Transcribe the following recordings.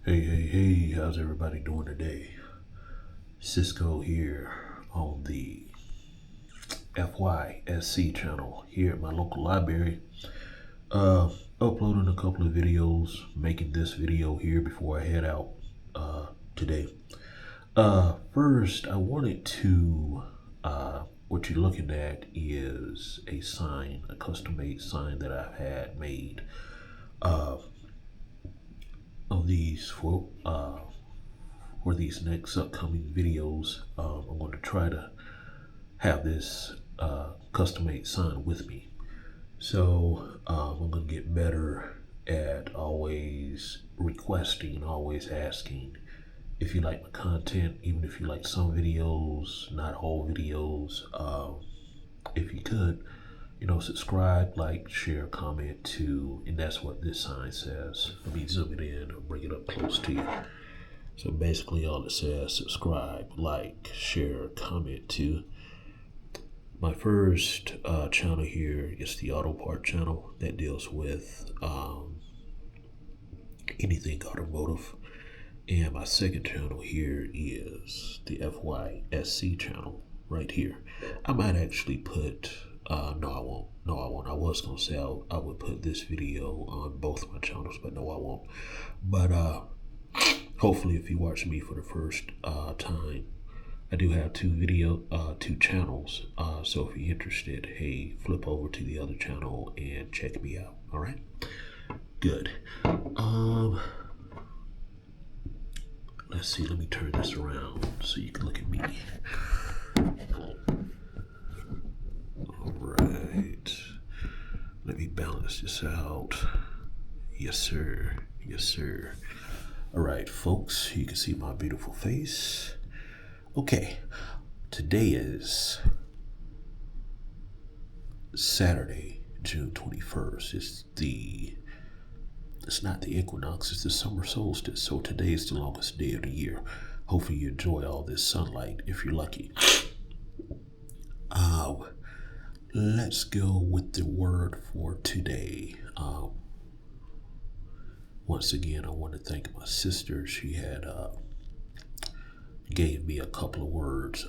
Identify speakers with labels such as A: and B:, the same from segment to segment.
A: Hey, how's everybody doing today? Cisco here on the FYSC channel here at my local library. Uh, Uploading a couple of videos, making this video here before I head out today. First, I wanted to, what you're looking at is a sign, a custom-made sign that I've had made of these for these next upcoming videos. I'm going to try to have this custom-made sign with me. So I'm going to get better at always requesting, always asking if you like my content, even if you like some videos, not all videos. If you could, subscribe, like, share, comment too, and that's what this sign says. Let me zoom it in or bring it up close to you. So basically all it says, subscribe, like, share, comment too. My first channel here is the auto part channel that deals with anything automotive. And my second channel here is the FYSC channel right here. I might actually put, no I won't. I was gonna say I would put this video on both of my channels, but no I won't. But hopefully if you watch me for the first time, I do have two channels. So if you're interested, hey, flip over to the other channel and check me out. All right, good. Let's see. Let me turn this around so you can look at me. All right. Let me balance this out. Yes, sir. Yes, sir. All right, folks. You can see my beautiful face. Okay, today is Saturday, June 21st. It's not the equinox, it's the summer solstice. So today is the longest day of the year. Hopefully you enjoy all this sunlight if you're lucky. Let's go with the word for today. Once again, I want to thank my sister. She had gave me a couple of words.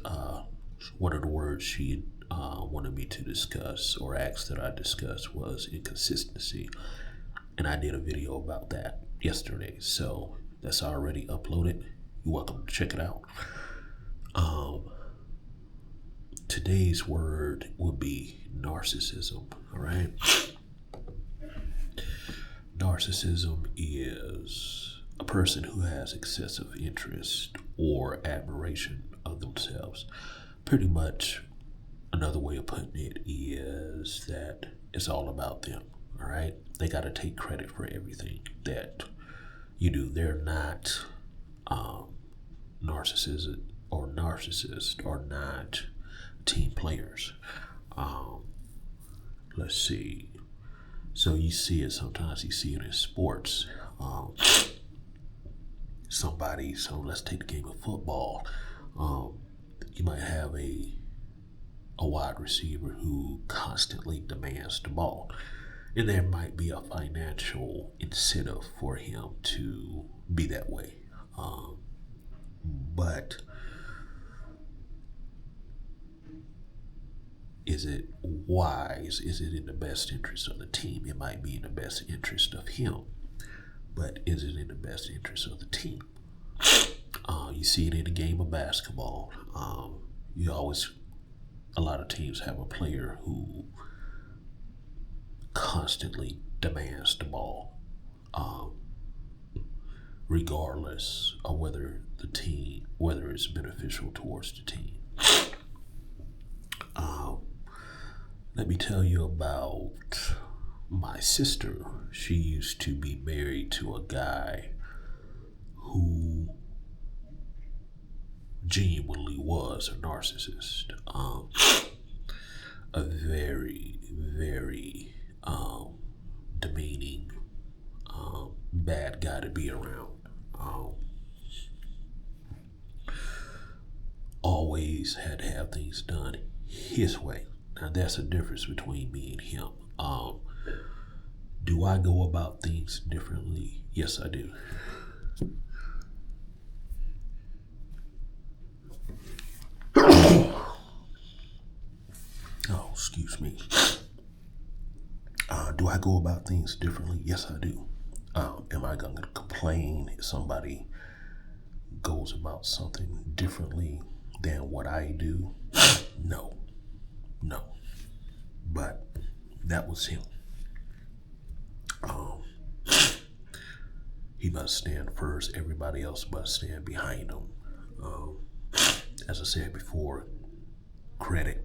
A: One of the words she wanted me to discuss or asked that I discuss was inconsistency. And I did a video about that yesterday. So that's already uploaded. You're welcome to check it out. Today's word would be narcissism. All right. Narcissism is a person who has excessive interest or admiration of themselves. Pretty much another way of putting it is that it's all about them. All right. They got to take credit for everything that you do. They're not narcissists are not team players. Let's see. So you see it sometimes. You see it in sports. So let's take the game of football. You might have a wide receiver who constantly demands the ball. And there might be a financial incentive for him to be that way. But is it wise? Is it in the best interest of the team? It might be in the best interest of him. But is it in the best interest of the team? You see it in the game of basketball. A lot of teams have a player who constantly demands the ball, regardless of whether it's beneficial towards the team. Let me tell you about my sister. She used to be married to a guy who genuinely was a narcissist. A very, very demeaning, bad guy to be around. Always had to have things done his way. Now that's a difference between me and him. Do I go about things differently? Yes, I do. excuse me. Do I go about things differently? Yes, I do. Am I going to complain if somebody goes about something differently than what I do? No, no. But that was him. He must stand first. Everybody else must stand behind him. Um, as I said before, credit.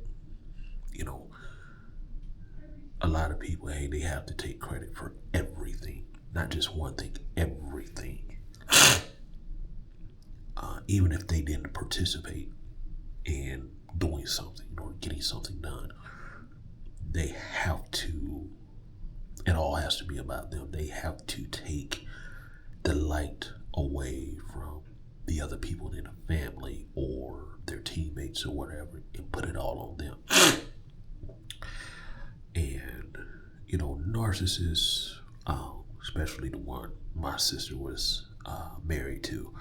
A: You know, a lot of people, hey, they have to take credit for everything, not just one thing, everything. Even if they didn't participate in doing something or getting something done, they have to, it all has to be about them. They have to take the light away from the other people in the family or their teammates or whatever and put it all on them. And, narcissists, especially the one my sister was married to,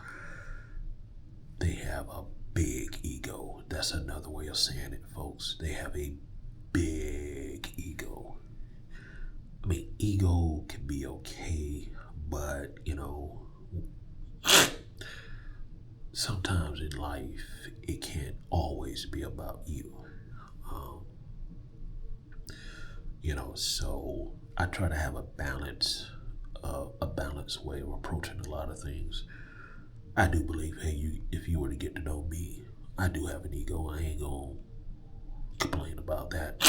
A: they have a big ego. That's another way of saying it, folks. They have a big ego. I mean, ego can be okay, but, sometimes in life, it can't always be about you. So I try to have a balanced way of approaching a lot of things. I do believe, hey, if you were to get to know me, I do have an ego. I ain't gonna complain about that.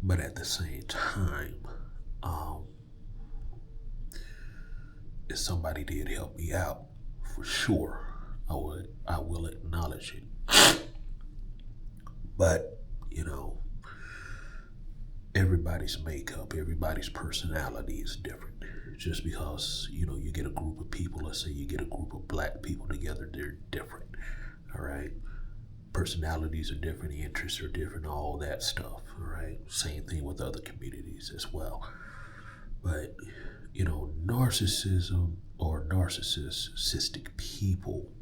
A: But at the same time, if somebody did help me out, for sure, I will acknowledge it. But, everybody's makeup, everybody's personality is different. Just because, you get a group of people, let's say you get a group of black people together, they're different. All right. Personalities are different, interests are different, all that stuff. All right. Same thing with other communities as well. But, narcissism or narcissistic people,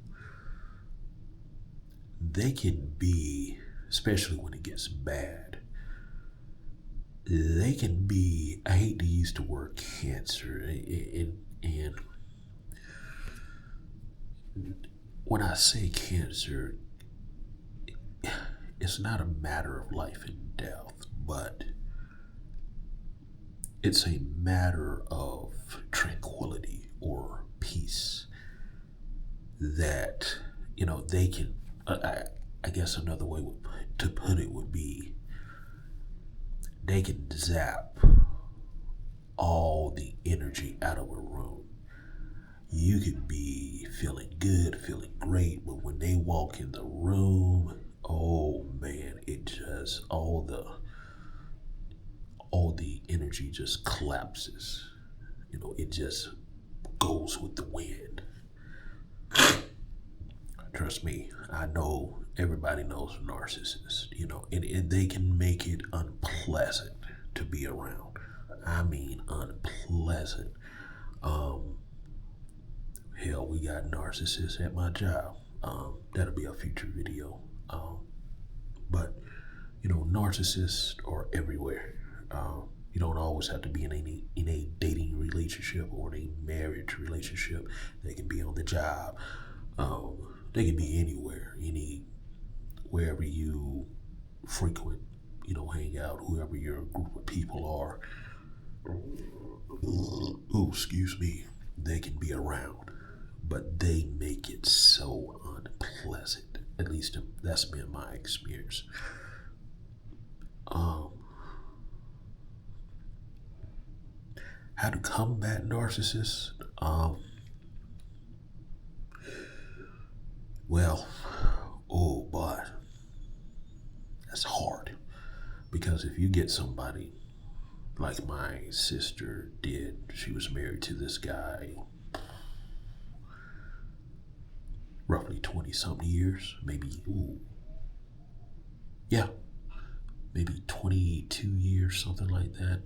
A: they can be, especially when it gets bad, they can be, I hate to use the word cancer, and when I say cancer, it's not a matter of life and death, but it's a matter of tranquility or peace that, they can, I guess another way to put it would be, they can zap all the energy out of a room. You could be feeling good, feeling great, but when they walk in the room, oh man, it just all the energy just collapses. It just goes with the wind. Trust me, I know everybody knows narcissists, and they can make it unpleasant to be around. I mean, unpleasant. Hell, we got narcissists at my job. That'll be a future video. But, narcissists are everywhere. You don't always have to be in a dating relationship or in a marriage relationship. They can be on the job. They can be anywhere, wherever you frequent, hang out, whoever your group of people are. Oh, excuse me. They can be around, but they make it so unpleasant. At least that's been my experience. How to combat narcissists? Well, oh boy, that's hard. Because if you get somebody like my sister did, she was married to this guy roughly 20 something years, maybe, yeah, maybe 22 years, something like that.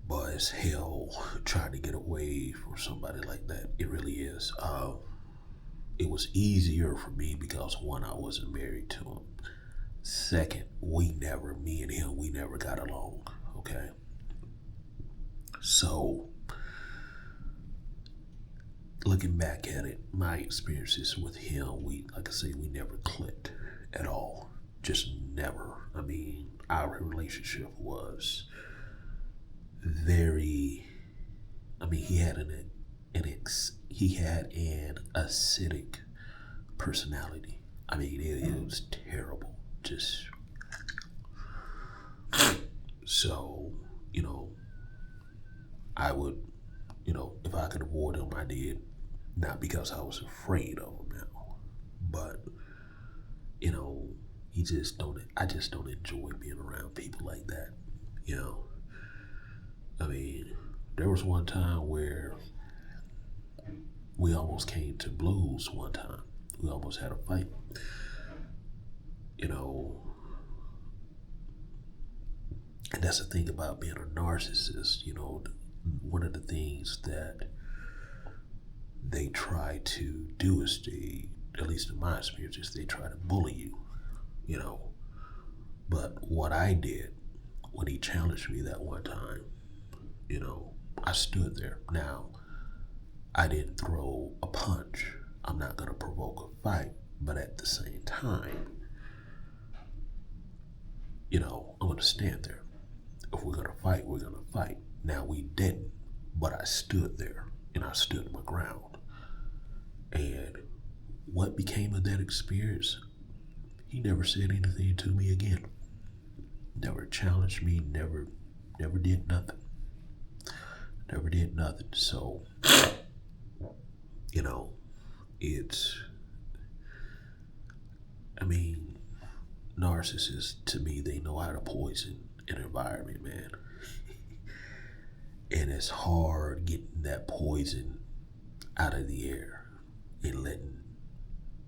A: But as hell trying to get away from somebody like that. It really is. It was easier for me because one, I wasn't married to him. Second, me and him, we never got along. Okay. So, looking back at it, my experiences with him, like I say, we never clicked at all. Just never. I mean, our relationship was very. I mean, he had an acidic personality. I mean, it was terrible. Just so I would, if I could avoid him, I did. Not because I was afraid of him now, but he just don't. I just don't enjoy being around people like that. You know, I mean, there was one time where we almost came to blows. One time, we almost had a fight. You know, and that's the thing about being a narcissist. One of the things that they try to do is at least in my experience, they try to bully you. But what I did when he challenged me that one time, I stood there. Now, I didn't throw a punch. I'm not going to provoke a fight. But at the same time, I'm going to stand there. If we're going to fight, we're going to fight. Now, we didn't, but I stood there and I stood my ground. And what became of that experience? He never said anything to me again. Never challenged me, never did nothing. Never did nothing. So, narcissists, to me, they know how to poison an environment, man. And it's hard getting that poison out of the air and letting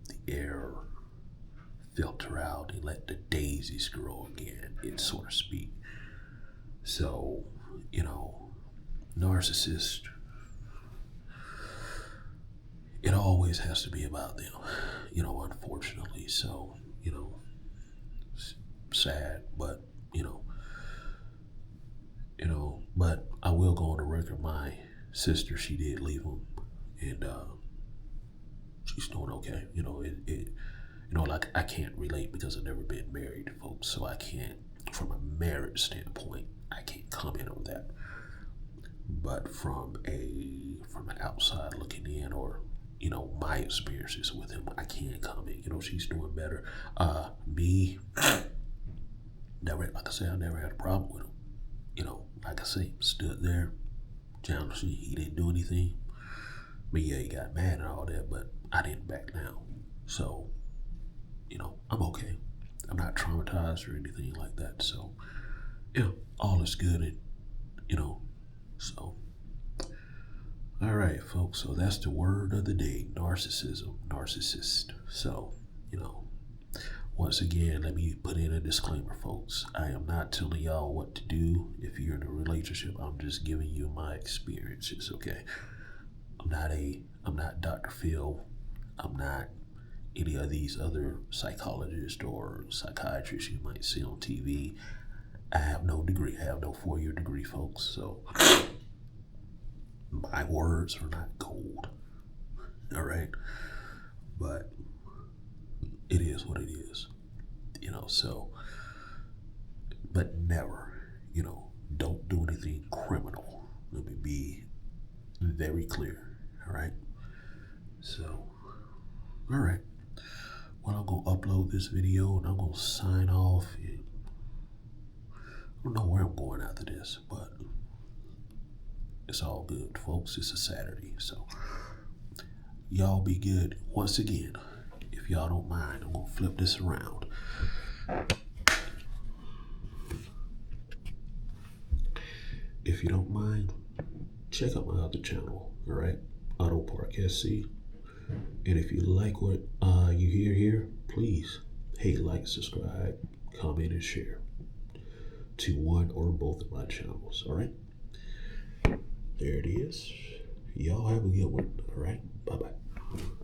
A: the air filter out and let the daisies grow again, so to speak. So, narcissists, it always has to be about them, unfortunately. So, sad, but, but I will go on the record. My sister, she did leave him, and she's doing okay. Like I can't relate because I've never been married, folks. So I can't, from a marriage standpoint, I can't comment on that. But from an outside looking in, or my experiences with him, I can't comment. She's doing better. Me, never, like I said, I never had a problem with him. Like I say, stood there, challenged me. He didn't do anything. But yeah, he got mad and all that, but I didn't back down. So, I'm okay. I'm not traumatized or anything like that. So, all is good. And, so. All right, folks. So that's the word of the day: narcissism, narcissist. So, once again, let me put in a disclaimer, folks. I am not telling y'all what to do if you're in a relationship. I'm just giving you my experiences, okay? I'm not Dr. Phil. I'm not any of these other psychologists or psychiatrists you might see on TV. I have no degree. I have no 4-year degree, folks. So my words are not gold. All right? But it is what it is. So, but never, don't do anything criminal. Let me be very clear. All right? So, all right. Well, I'm going to upload this video and I'm going to sign off. I don't know where I'm going after this, but it's all good, folks. It's a Saturday. So, y'all be good. Once again, if y'all don't mind, I'm going to flip this around. If you don't mind, check out my other channel, all right? Auto Park SC. And if you like what you hear here, please, like, subscribe, comment, and share to one or both of my channels, all right? There it is. Y'all have a good one. All right. Bye bye.